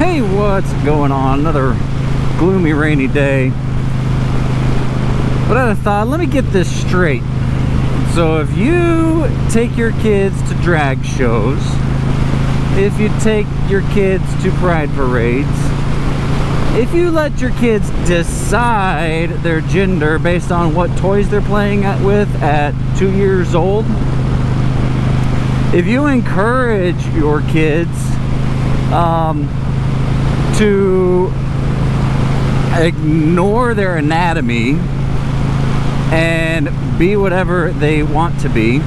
Hey, what's going on? Another gloomy, rainy day. But I thought, let me get this straight. So if you take your kids to drag shows, if you take your kids to pride parades, if you let your kids decide their gender based on what toys they're playing with at 2 years old, if you encourage your kids to ignore their anatomy and be whatever they want to be,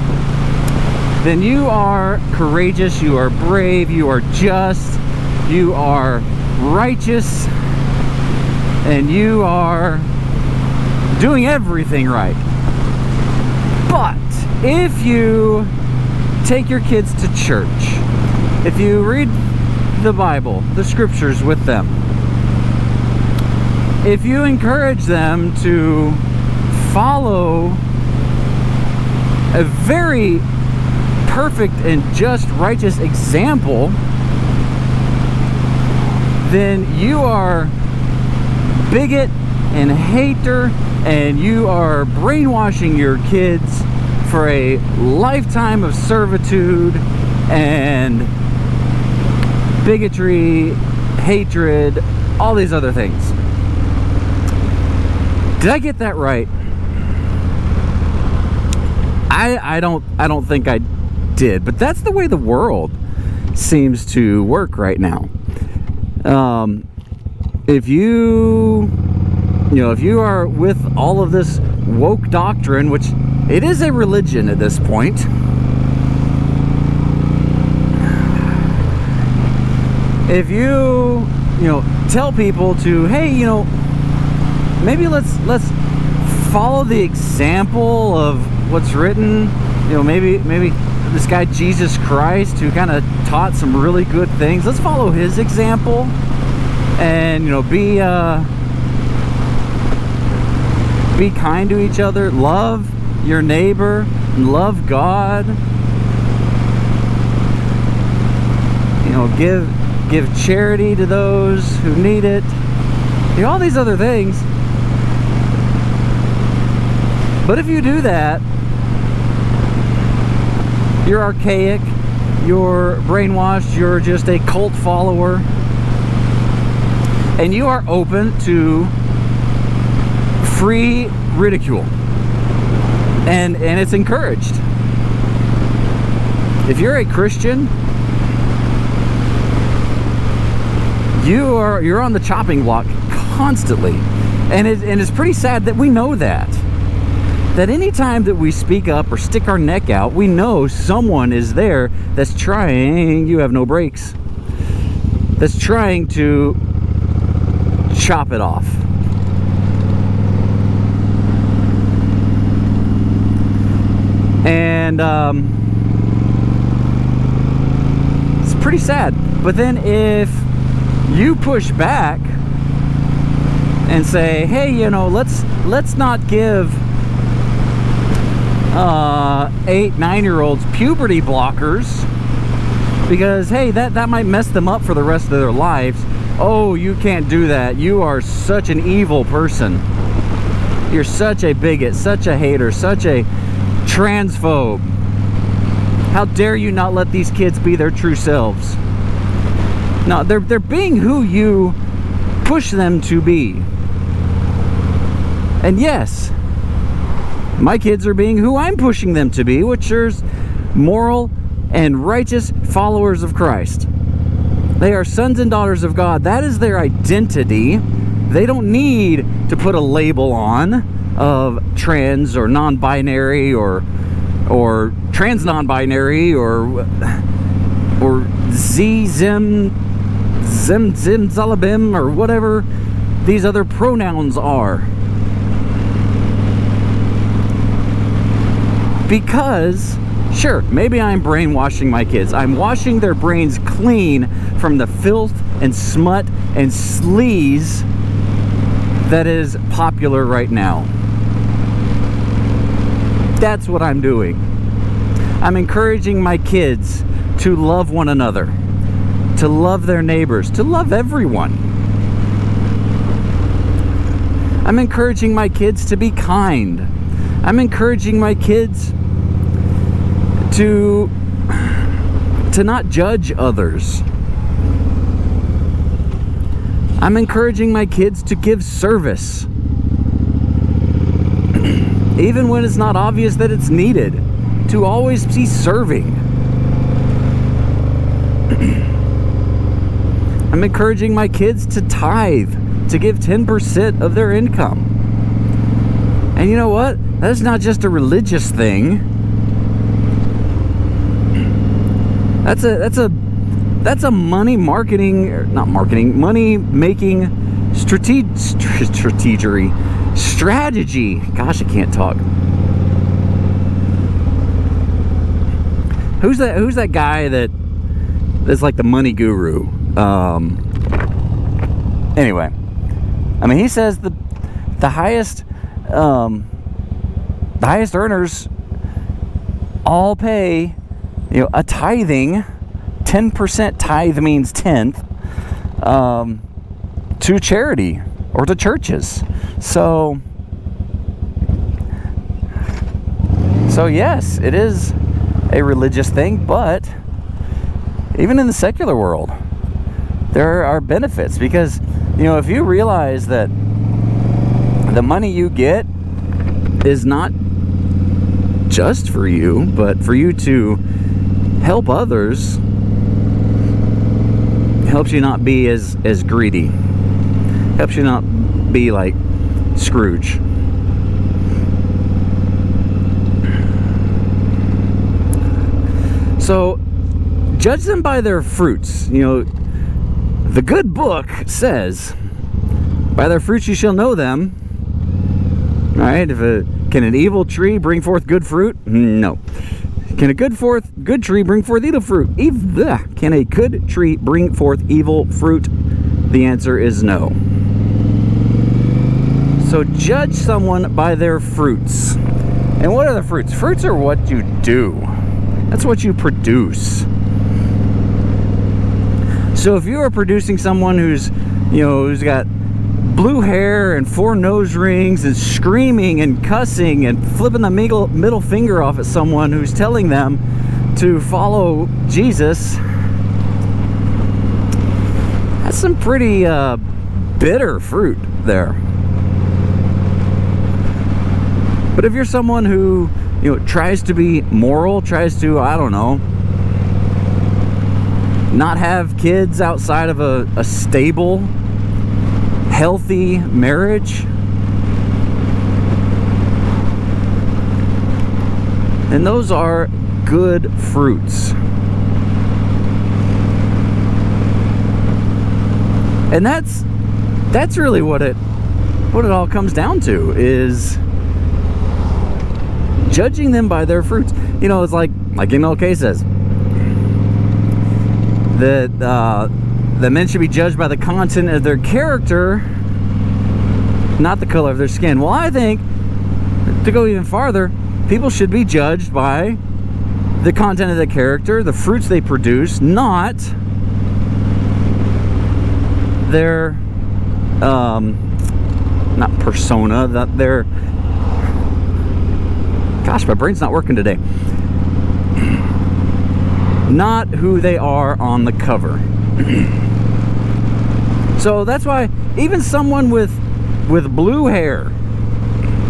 then you are courageous, you are brave, you are just, you are righteous, and you are doing everything right. But if you take your kids to church, if you read the Bible, the scriptures with them, if you encourage them to follow a very perfect and just righteous example, then you are bigot and hater, and you are brainwashing your kids for a lifetime of servitude and bigotry, hatred, all these other things. Did I get that right? I don't think I did, but that's the way the world seems to work right now. If you are with all of this woke doctrine, which it is a religion at this point, if you tell people to, hey, maybe let's follow the example of what's written, maybe this guy Jesus Christ, who kind of taught some really good things, let's follow his example and be kind to each other, love your neighbor, love God, give charity to those who need it, all these other things. But if you do that, you're archaic, you're brainwashed, you're just a cult follower, and you are open to free ridicule, and it's encouraged. If you're a Christian, you're on the chopping block constantly, and it's pretty sad that we know that anytime that we speak up or stick our neck out, we know someone is there that's trying, you have no brakes, that's trying to chop it off. And it's pretty sad. But then if you push back and say, hey, let's not give 8-9-year-olds puberty blockers, because hey, that might mess them up for the rest of their lives. Oh, you can't do that, you are such an evil person, you're such a bigot, such a hater, such a transphobe, how dare you not let these kids be their true selves. No, they're being who you push them to be. And yes, my kids are being who I'm pushing them to be, which is moral and righteous followers of Christ. They are sons and daughters of God. That is their identity. They don't need to put a label on of trans or non-binary or trans non-binary or zim zalabim or whatever these other pronouns are. Because, sure, maybe I'm brainwashing my kids. I'm washing their brains clean from the filth and smut and sleaze that is popular right now. That's what I'm doing. I'm encouraging my kids to love one another, to love their neighbors, to love everyone. I'm encouraging my kids to be kind. I'm encouraging my kids to not judge others. I'm encouraging my kids to give service, even when it's not obvious that it's needed, to always be serving. I'm encouraging my kids to tithe, to give 10% of their income. And you know what? That's not just a religious thing. That's a money marketing, or not marketing, money making strategy. Gosh, I can't talk. Who's that guy that's like the money guru? Anyway, I mean, he says the highest earners all pay, a tithing. 10% tithe means 10th to charity or to churches. So yes, it is a religious thing, but even in the secular world, there are benefits, because if you realize that the money you get is not just for you, but for you to help others, helps you not be as greedy, helps you not be like Scrooge. So judge them by their fruits. The good book says, by their fruits you shall know them. All right, can an evil tree bring forth good fruit? No. Can a good tree bring forth evil fruit? Can a good tree bring forth evil fruit? The answer is no. So judge someone by their fruits. And what are the fruits? Fruits are what you do. That's what you produce. So if you are producing someone who's got blue hair and 4 nose rings and screaming and cussing and flipping the middle finger off at someone who's telling them to follow Jesus, that's some pretty bitter fruit there. But if you're someone who tries to be moral, tries to, I don't know, not have kids outside of a stable, healthy marriage, and those are good fruits. And that's really what it all comes down to, is judging them by their fruits. It's like MLK says that men should be judged by the content of their character, not the color of their skin. Well, I think, to go even farther, people should be judged by the content of their character, the fruits they produce, not their not persona, that their, gosh, my brain's not working today, not who they are on the cover. So that's why even someone with blue hair,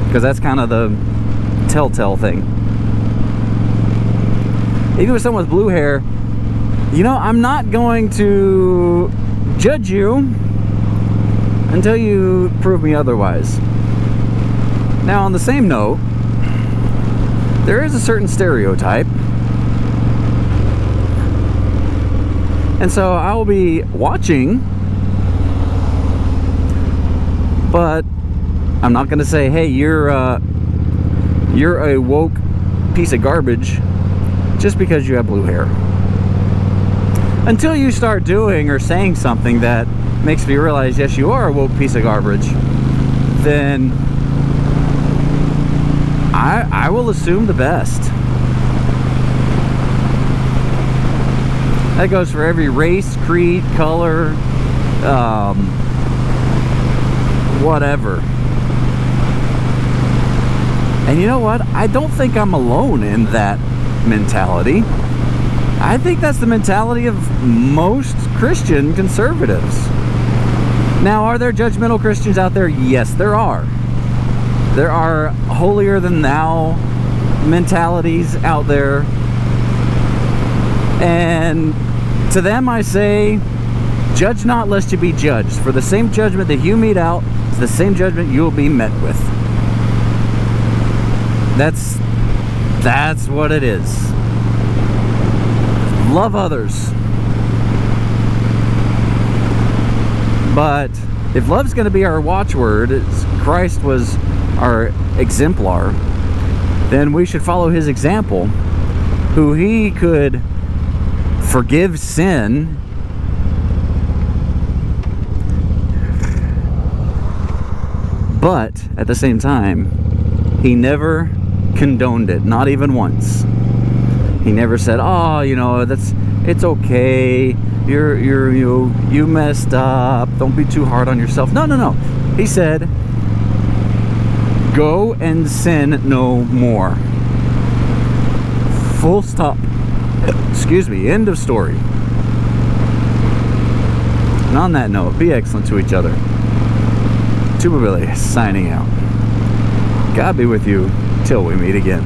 because that's kind of the telltale thing, even with someone with blue hair, I'm not going to judge you until you prove me otherwise. Now, on the same note, there is a certain stereotype, and so I will be watching, but I'm not going to say, hey, you're a woke piece of garbage just because you have blue hair. Until you start doing or saying something that makes me realize, yes, you are a woke piece of garbage, then I will assume the best. That goes for every race, creed, color, whatever. And you know what? I don't think I'm alone in that mentality. I think that's the mentality of most Christian conservatives. Now, are there judgmental Christians out there? Yes, there are. There are holier than thou mentalities out there. And to them I say, judge not lest you be judged. For the same judgment that you mete out is the same judgment you'll be met with. That's what it is. Love others. But if love's going to be our watchword, as Christ was our exemplar, then we should follow his example, who he could forgive sin but at the same time he never condoned it, not even once. He never said, oh, you know, it's okay, you messed up, don't be too hard on yourself. No. He said, go and sin no more. Full stop. Excuse me, end of story. And on that note, be excellent to each other. Tuba Billy signing out. God be with you till we meet again.